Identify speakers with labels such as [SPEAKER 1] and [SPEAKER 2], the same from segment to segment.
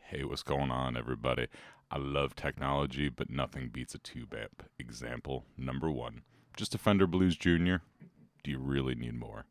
[SPEAKER 1] Hey, what's going on, everybody? I love technology, but nothing beats a tube amp. Example number one. Just a Fender Blues Jr. Do you really need more?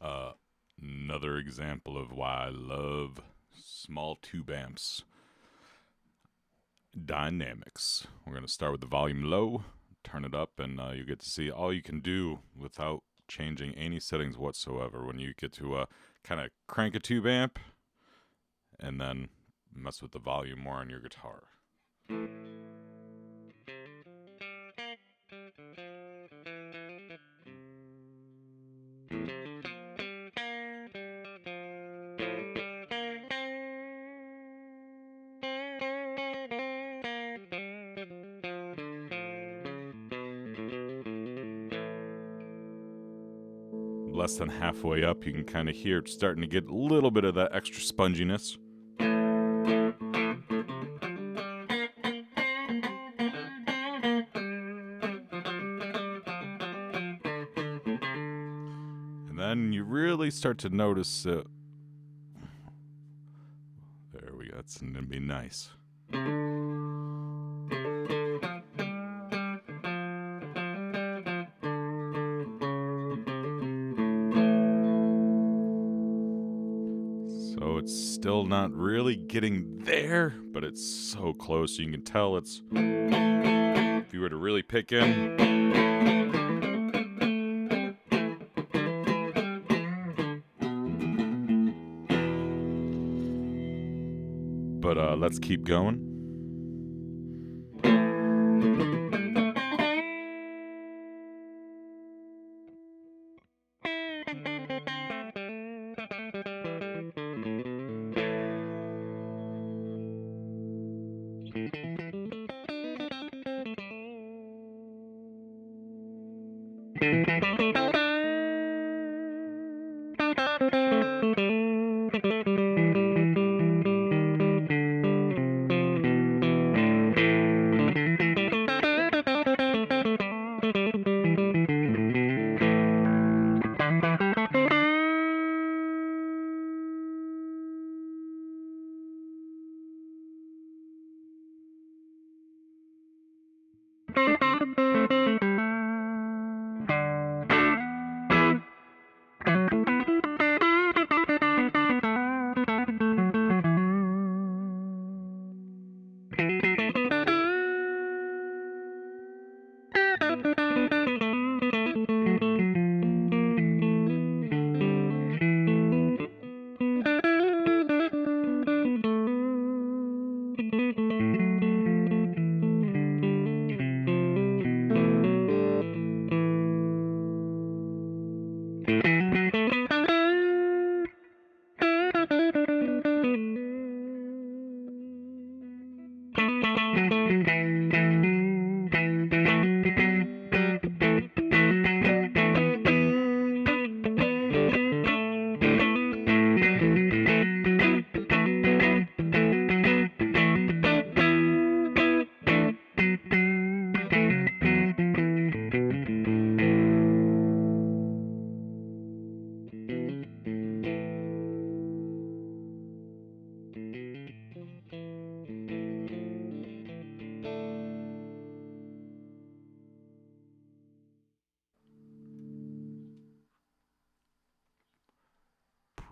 [SPEAKER 1] Uh, Another example of why I love small tube amps. Dynamics. We're going to start with the volume low, turn it up, and you get to see all you can do without changing any settings whatsoever when you get to kind of crank a tube amp and then mess with the volume more on your guitar. Less than halfway up, you can kind of hear it's starting to get a little bit of that extra sponginess. then you really start to notice it. There we go. That's going to be nice. So it's still not really getting there, but it's so close. You can tell it's, if you were to really pick in, but let's keep going.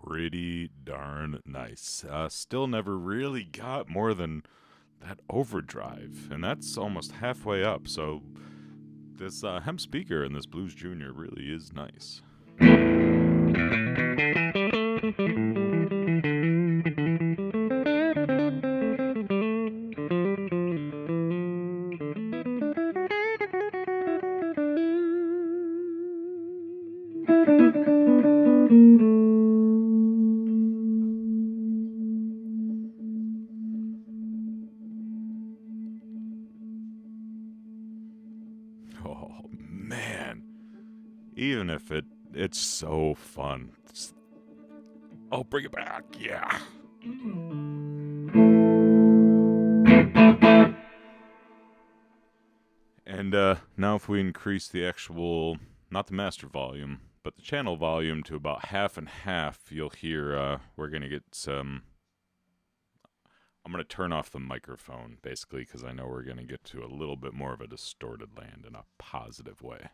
[SPEAKER 1] Pretty darn nice. Still never really got more than that overdrive, and that's almost halfway up, so this hemp speaker in this Blues Jr. really is nice. Oh man, even if it's so fun. Oh, bring it back, yeah. And now if we increase the actual, not the master volume, but the channel volume to about half and half, you'll hear we're going to get some, I'm going to turn off the microphone, basically, because I know we're going to get to a little bit more of a distorted land in a positive way.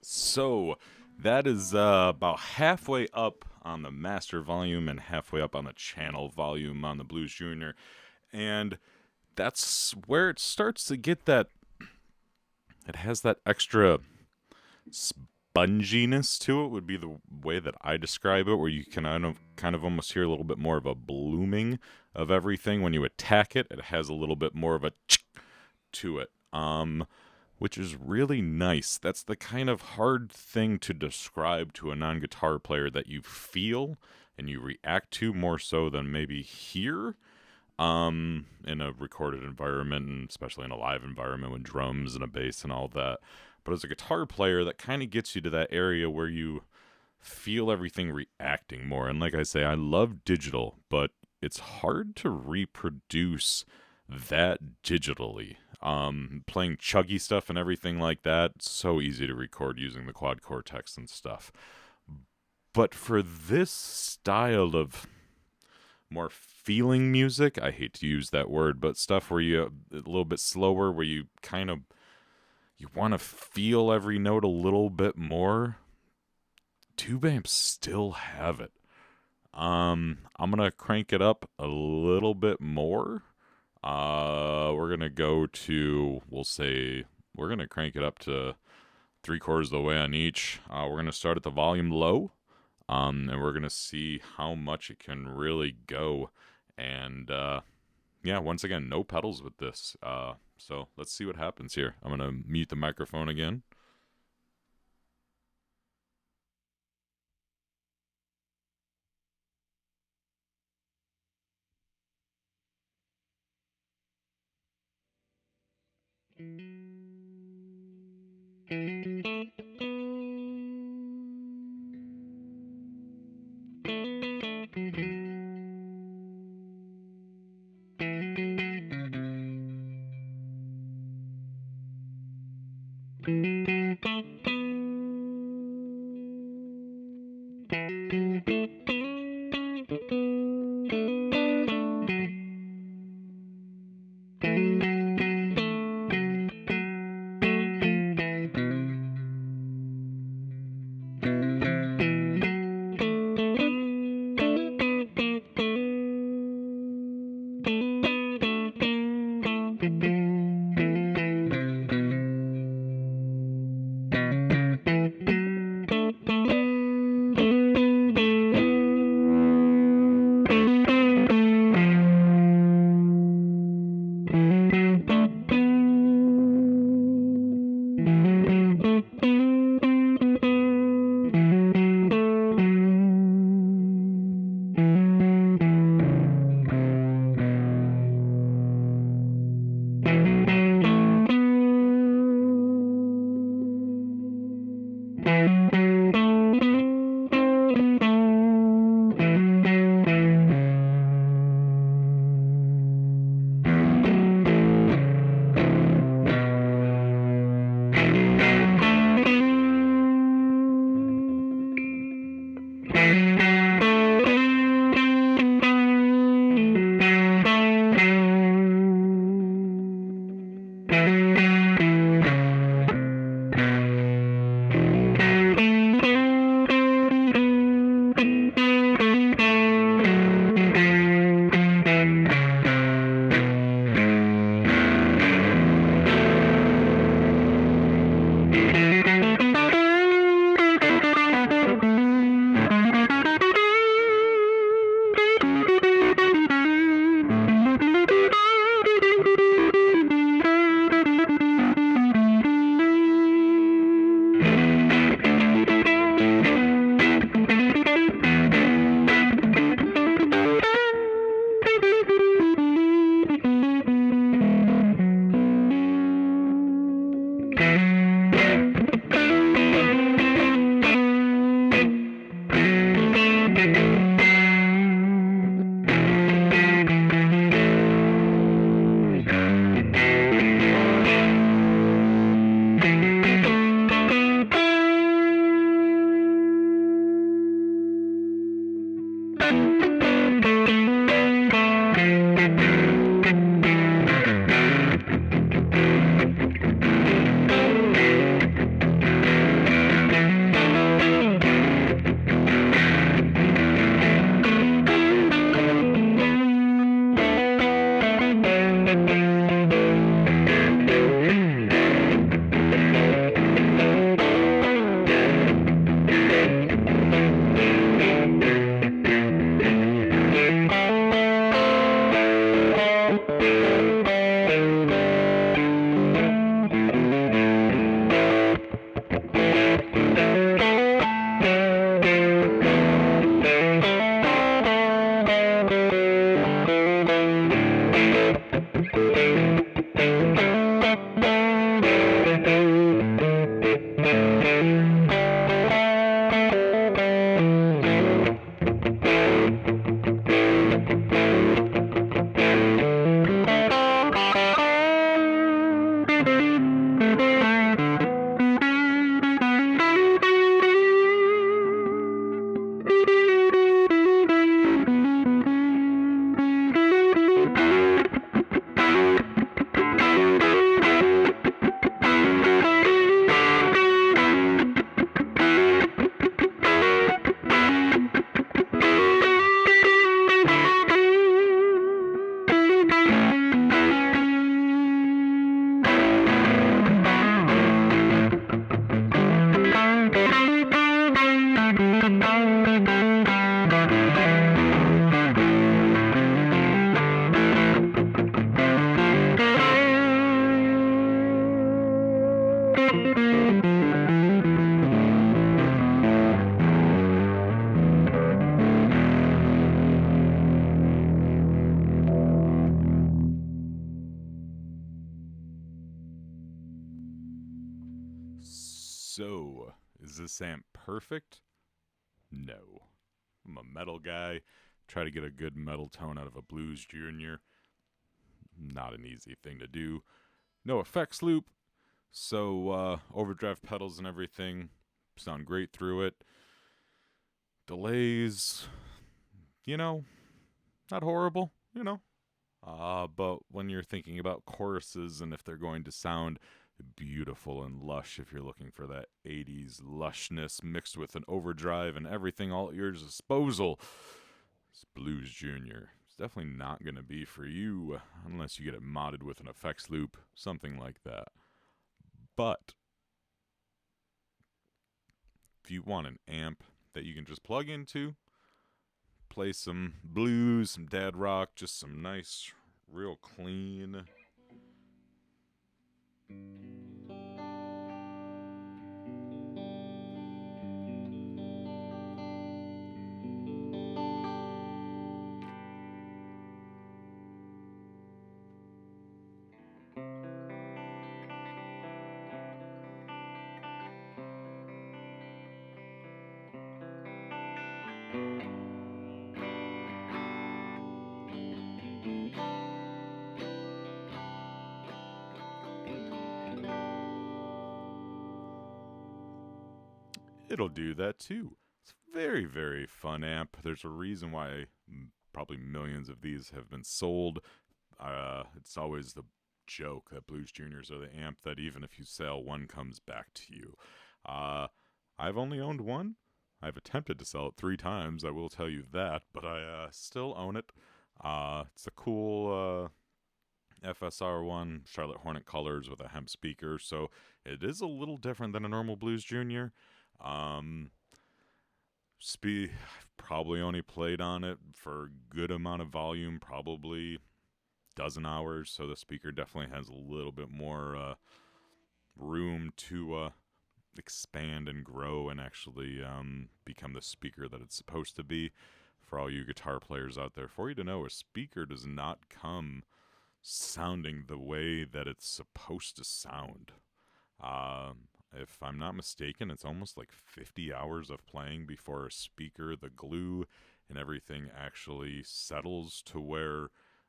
[SPEAKER 1] So that is about halfway up on the master volume and halfway up on the channel volume on the Blues Jr. And that's where it starts to get that. It has that extra sponginess to it. Would be the way that I describe it, where you can kind of almost hear a little bit more of a blooming of everything when you attack it. It has a little bit more of a to it. Which is really nice. That's the kind of hard thing to describe to a non-guitar player that you feel and you react to more so than maybe hear in a recorded environment, and especially in a live environment with drums and a bass and all that. But as a guitar player, that kind of gets you to that area where you feel everything reacting more. And like I say, I love digital, but it's hard to reproduce that digitally. Playing chuggy stuff and everything like that, it's so easy to record using the quad cortex and stuff. But for this style of more feeling music, I hate to use that word, but stuff where you a little bit slower, where you kind of you want to feel every note a little bit more. Tube amps still have it. I'm gonna crank it up a little bit more. We're gonna go to, we're gonna crank it up to 3/4 of the way on each. We're gonna start at the volume low, and we're gonna see how much it can really go. And yeah, once again, no pedals with this. So let's see what happens here. I'm gonna mute the microphone again. So, is this amp perfect? No. I'm a metal guy. Try to get a good metal tone out of a Blues Jr. Not an easy thing to do. No effects loop, so overdrive pedals and everything sound great through it. Delays, you know, not horrible, you know. But when you're thinking about choruses and if they're going to sound beautiful and lush, if you're looking for that 80s lushness mixed with an overdrive and everything all at your disposal, this Blues Jr. It's definitely not going to be for you unless you get it modded with an effects loop, something like that. But if you want an amp that you can just plug into, play some blues, some dad rock, just some nice, real clean. It'll do that too. It's a very, very fun amp. There's a reason why probably millions of these have been sold. It's always the joke that Blues Juniors are the amp that even if you sell, one comes back to you. I've only owned one. I've attempted to sell it 3 times, I will tell you that, but I still own it. It's a cool FSR1 Charlotte Hornet colors with a hemp speaker, so it is a little different than a normal Blues Junior. I've probably only played on it for a good amount of volume, probably dozen hours, so the speaker definitely has a little bit more room to expand and grow and actually become the speaker that it's supposed to be. For all you guitar players out there, for you to know, a speaker does not come sounding the way that it's supposed to sound. If I'm not mistaken, it's almost like 50 hours of playing before a speaker, the glue and everything actually settles to where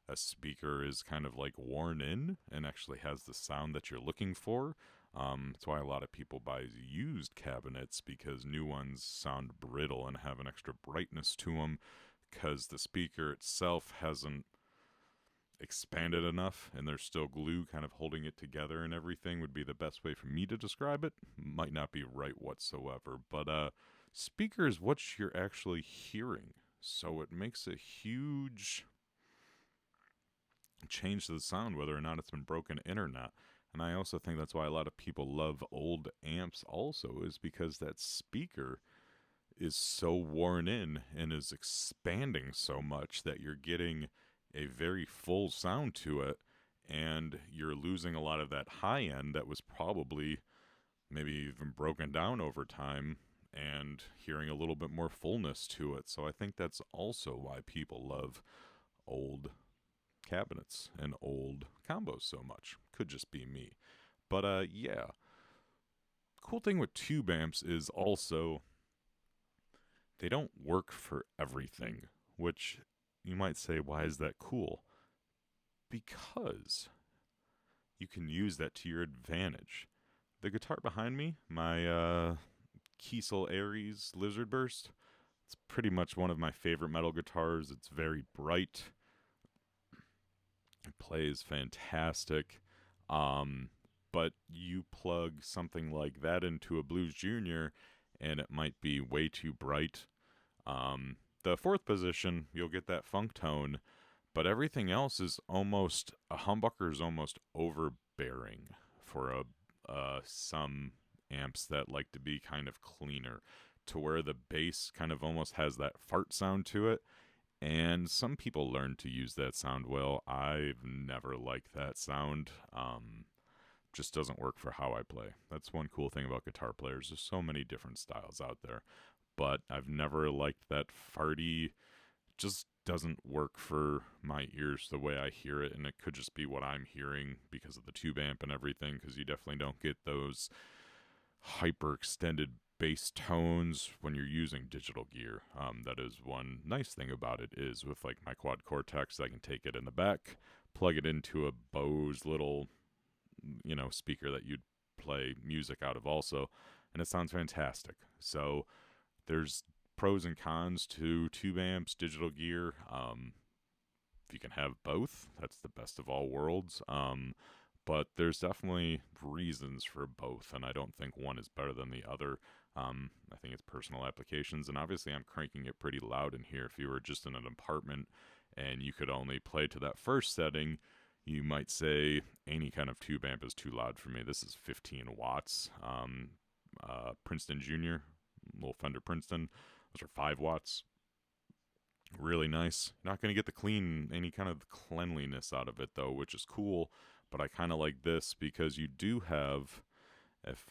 [SPEAKER 1] a speaker is kind of like worn in and actually has the sound that you're looking for. That's why a lot of people buy used cabinets, because new ones sound brittle and have an extra brightness to them because the speaker itself hasn't expanded enough and there's still glue kind of holding it together, and everything would be the best way for me to describe it. Might not be right whatsoever, but speaker is what you're actually hearing, so it makes a huge change to the sound whether or not it's been broken in or not. And I also think that's why a lot of people love old amps also, is because that speaker is so worn in and is expanding so much that you're getting a very full sound to it, and you're losing a lot of that high end that was probably maybe even broken down over time, and hearing a little bit more fullness to it. So I think that's also why people love old cabinets and old combos so much. Could just be me. But yeah, cool thing with tube amps is also they don't work for everything, which you might say, why is that cool? Because you can use that to your advantage. The guitar behind me, my Kiesel Aries Lizard Burst, it's pretty much one of my favorite metal guitars. It's very bright. It plays fantastic. Um, but you plug something like that into a Blues Junior, and it might be way too bright. The fourth position, you'll get that funk tone, but everything else is almost a humbucker is almost overbearing for a some amps that like to be kind of cleaner, to where the bass kind of almost has that fart sound to it. And some people learn to use that sound well. I've never liked that sound. Just doesn't work for how I play. That's one cool thing about guitar players. There's so many different styles out there, but I've never liked that farty. Just doesn't work for my ears the way I hear it, and it could just be what I'm hearing because of the tube amp and everything, because you definitely don't get those hyper extended bass tones when you're using digital gear. That is one nice thing about it, is with like my quad cortex, I can take it in the back, plug it into a Bose little, speaker that you'd play music out of also, and it sounds fantastic. So there's pros and cons to tube amps, digital gear. If you can have both, that's the best of all worlds. But there's definitely reasons for both, and I don't think one is better than the other. I think it's personal applications, and obviously I'm cranking it pretty loud in here. If you were just in an apartment and you could only play to that first setting, you might say any kind of tube amp is too loud for me. This is 15 watts. Princeton Jr., little Fender Princeton, those are 5 watts. Really nice. Not going to get any kind of cleanliness out of it though, which is cool. But I kind of like this because you do have,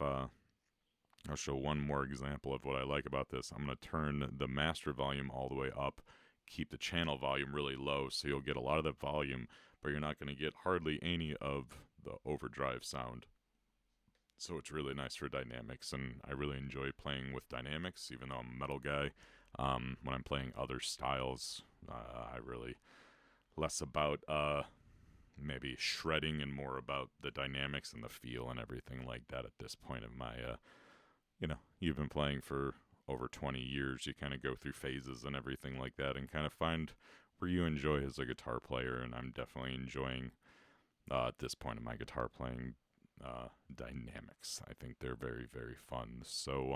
[SPEAKER 1] I'll show one more example of what I like about this. I'm going to turn the master volume all the way up, keep the channel volume really low, so you'll get a lot of the volume, but you're not going to get hardly any of the overdrive sound. So it's really nice for dynamics, and I really enjoy playing with dynamics, even though I'm a metal guy. When I'm playing other styles, I really less about maybe shredding and more about the dynamics and the feel and everything like that at this point of my, you've been playing for over 20 years. You kind of go through phases and everything like that and kind of find where you enjoy as a guitar player, and I'm definitely enjoying, at this point of my guitar playing, dynamics. I think they're very, very fun. So,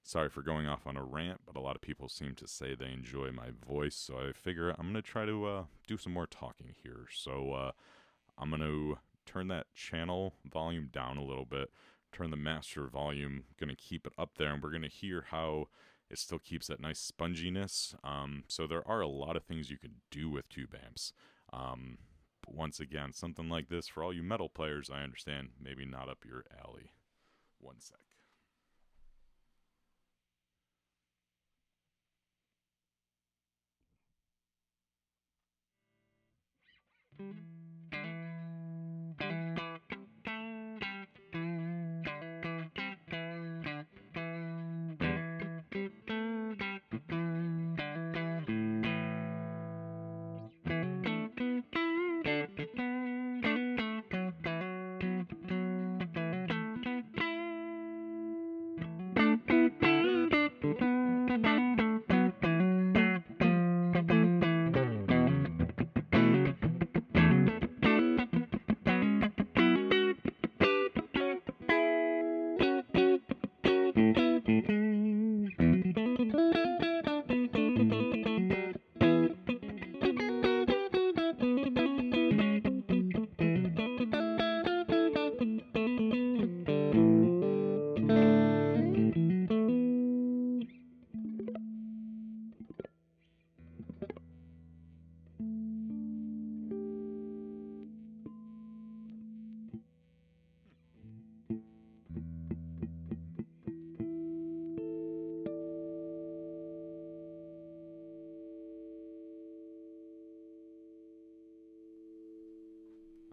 [SPEAKER 1] sorry for going off on a rant, but a lot of people seem to say they enjoy my voice, so I figure I'm going to try to do some more talking here. So I'm going to turn that channel volume down a little bit, turn the master volume, going to keep it up there, and we're going to hear how it still keeps that nice sponginess. So there are a lot of things you can do with tube amps. But once again, something like this, for all you metal players, I understand, maybe not up your alley. One sec.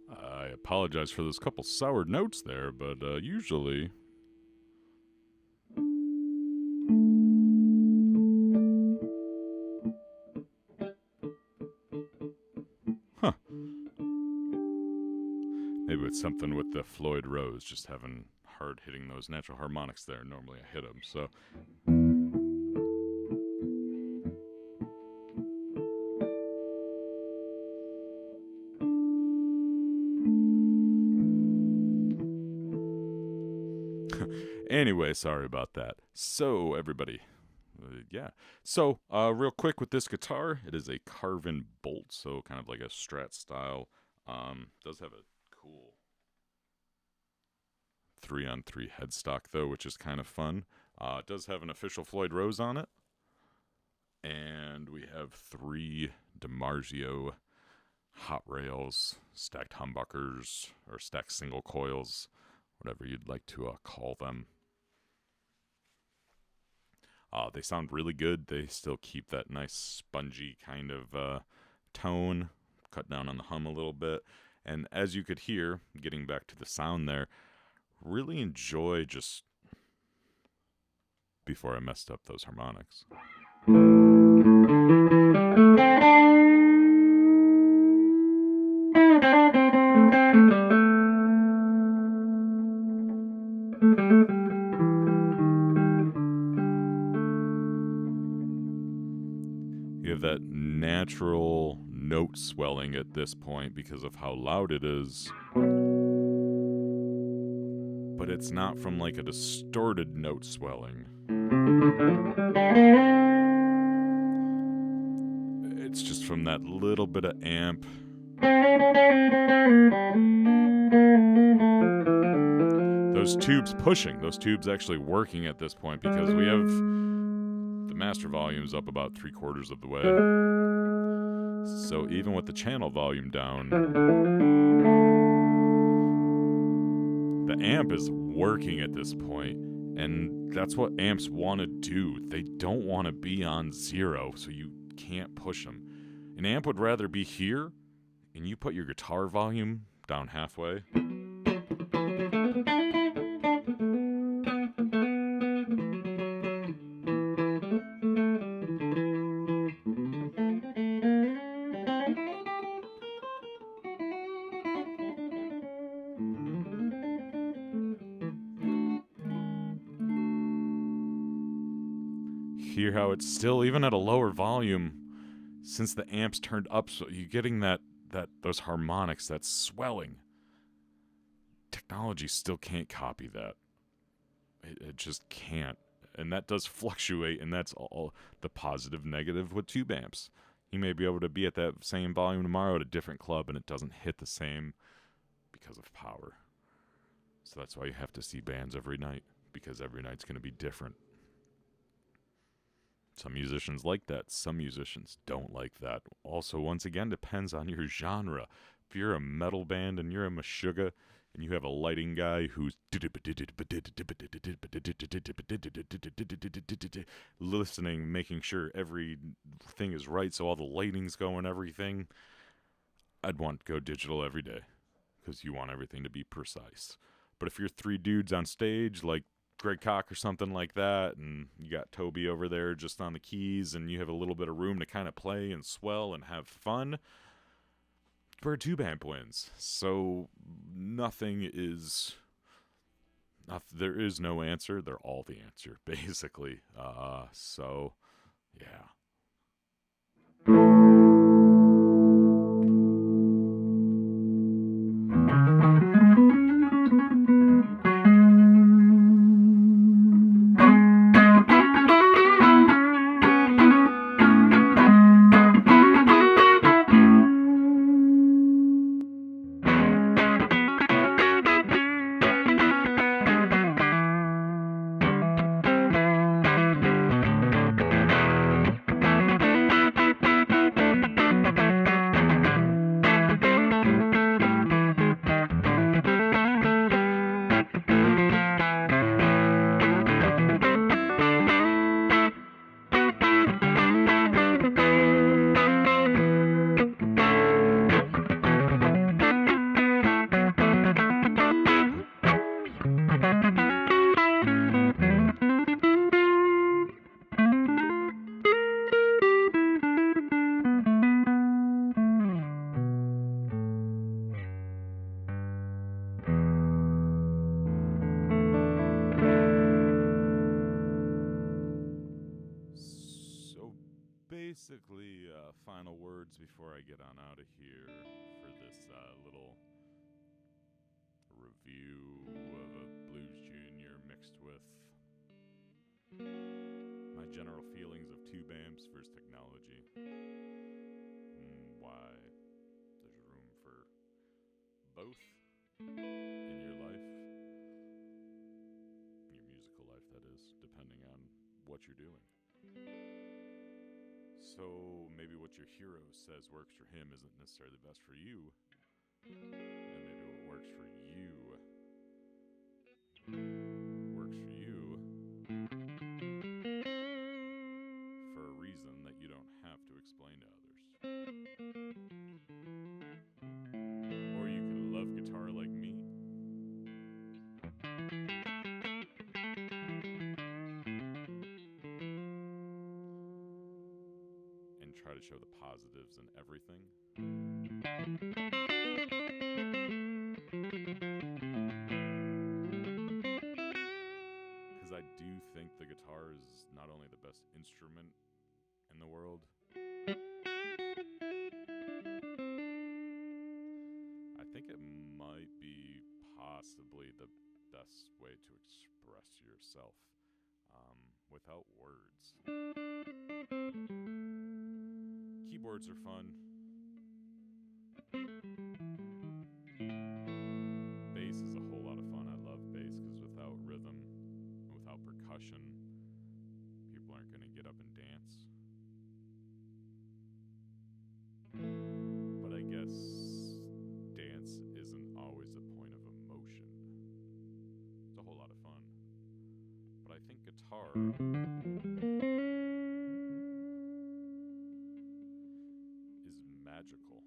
[SPEAKER 1] I apologize for those couple sour notes there, but usually It's something with the Floyd Rose, just having hard hitting those natural harmonics there. Normally I hit them, so. Anyway, sorry about that. So, everybody, yeah. So, real quick with this guitar, it is a Carvin bolt, so kind of like a Strat style. Does have a cool 3-on-3 headstock though, which is kind of fun. It does have an official Floyd Rose on it, and we have 3 DiMarzio hot rails, stacked humbuckers, or stacked single coils, whatever you'd like to call them. They sound really good. They still keep that nice spongy kind of tone, cut down on the hum a little bit. And as you could hear, getting back to the sound there, really enjoy just, before I messed up those harmonics. You have that natural note swelling at this point because of how loud it is. But it's not from like a distorted note swelling. It's just from that little bit of amp. Those tubes pushing, those tubes actually working at this point, because we have the master volumes up about 3/4 of the way. So even with the channel volume down, the amp is working at this point, and that's what amps want to do. They don't want to be on 0, so you can't push them. An amp would rather be here, and you put your guitar volume down halfway. Hear how it's still, even at a lower volume, since the amp's turned up, so you're getting those harmonics, that swelling. Technology still can't copy that. It just can't. And that does fluctuate, and that's all the positive, negative with tube amps. You may be able to be at that same volume tomorrow at a different club, and it doesn't hit the same because of power. So that's why you have to see bands every night, because every night's going to be different. Some musicians like that. Some musicians don't like that. Also, once again, depends on your genre. If you're a metal band and you're a Meshuggah and you have a lighting guy who's listening, making sure everything is right, so all the lighting's going, everything, I'd want to go digital every day, because you want everything to be precise. But if you're 3 dudes on stage, like Greg Koch or something like that, and you got Toby over there just on the keys, and you have a little bit of room to kind of play and swell and have fun, where a tube amp wins. So there is no answer. They're all the answer, basically. So yeah. basically, final words before I get on out of here for this little review of a Blues Jr. mixed with my general feelings of tube amps versus technology. Why there's room for both in your life, your musical life, that is, depending on what you're doing. So maybe what your hero says works for him isn't necessarily best for you, and maybe what works for you for a reason that you don't have to explain to others. Or you can love guitar like me and try to show the positives in everything. Because I do think the guitar is not only the best instrument in the world, I think it might be possibly the best way to express yourself without words. Keyboards are fun. Bass is a whole lot of fun. I love bass because without rhythm, without percussion, people aren't going to get up and dance. But I guess dance isn't always a point of emotion. It's a whole lot of fun. But I think guitar is magical.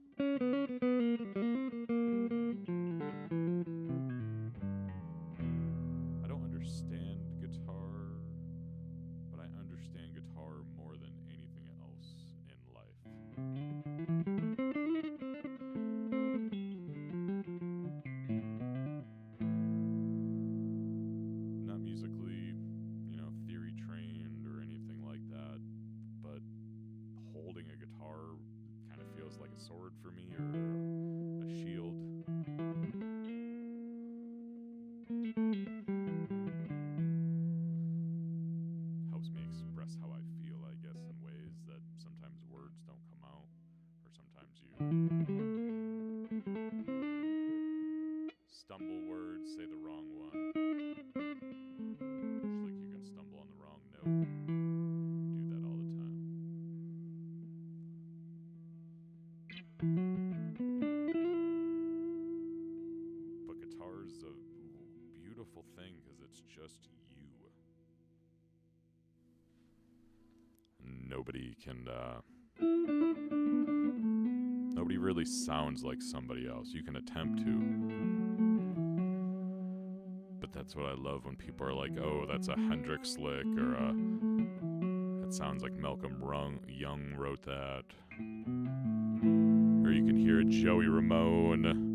[SPEAKER 1] I don't understand guitar, but I understand guitar more than anything else in life. Not musically, theory trained or anything like that, but holding a guitar kind of feels like a sword for me, or a shield. Helps me express how I feel, I guess, in ways that sometimes words don't come out, or sometimes you stumble words, say the wrong one. Just like you can stumble on the wrong note. Do that all the time. But guitar's a beautiful thing because it's just you. Nobody really sounds like somebody else. You can attempt to. But that's what I love when people are like, oh, that's a Hendrix lick, or that sounds like Malcolm Young wrote that. Or you can hear a Joey Ramone.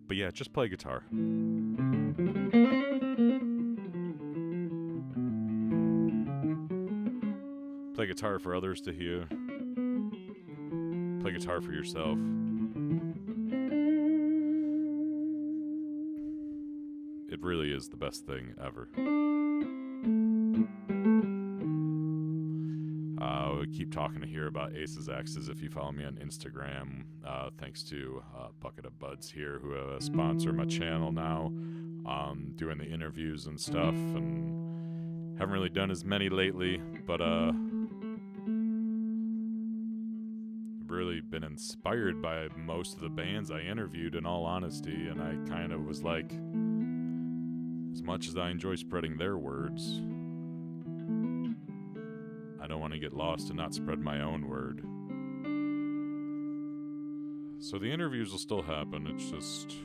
[SPEAKER 1] But yeah, just play guitar. Play guitar for others to hear. Play guitar for yourself. It really is the best thing ever. We keep talking here about Aces X's if you follow me on Instagram. Thanks to Bucket of Buds here, who sponsor my channel now, doing the interviews and stuff, and haven't really done as many lately, but really been inspired by most of the bands I interviewed, in all honesty, and I kind of was like, as much as I enjoy spreading their words, I don't want to get lost and not spread my own word. So the interviews will still happen, it's just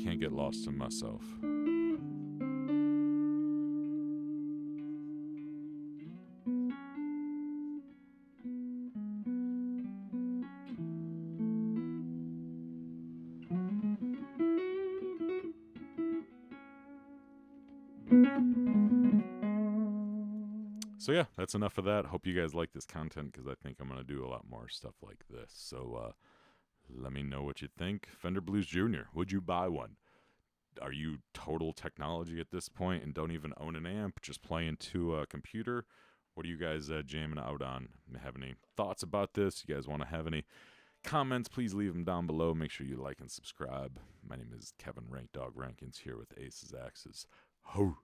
[SPEAKER 1] can't get lost in myself. So yeah, that's enough of that. Hope you guys like this content because I think I'm going to do a lot more stuff like this. So let me know what you think. Fender Blues Jr., would you buy one? Are you total technology at this point and don't even own an amp, just playing to a computer? What are you guys jamming out on? Have any thoughts about this? You guys want to have any comments? Please leave them down below. Make sure you like and subscribe. My name is Kevin Rank Dog Rankins here with Aces Axes. Ho!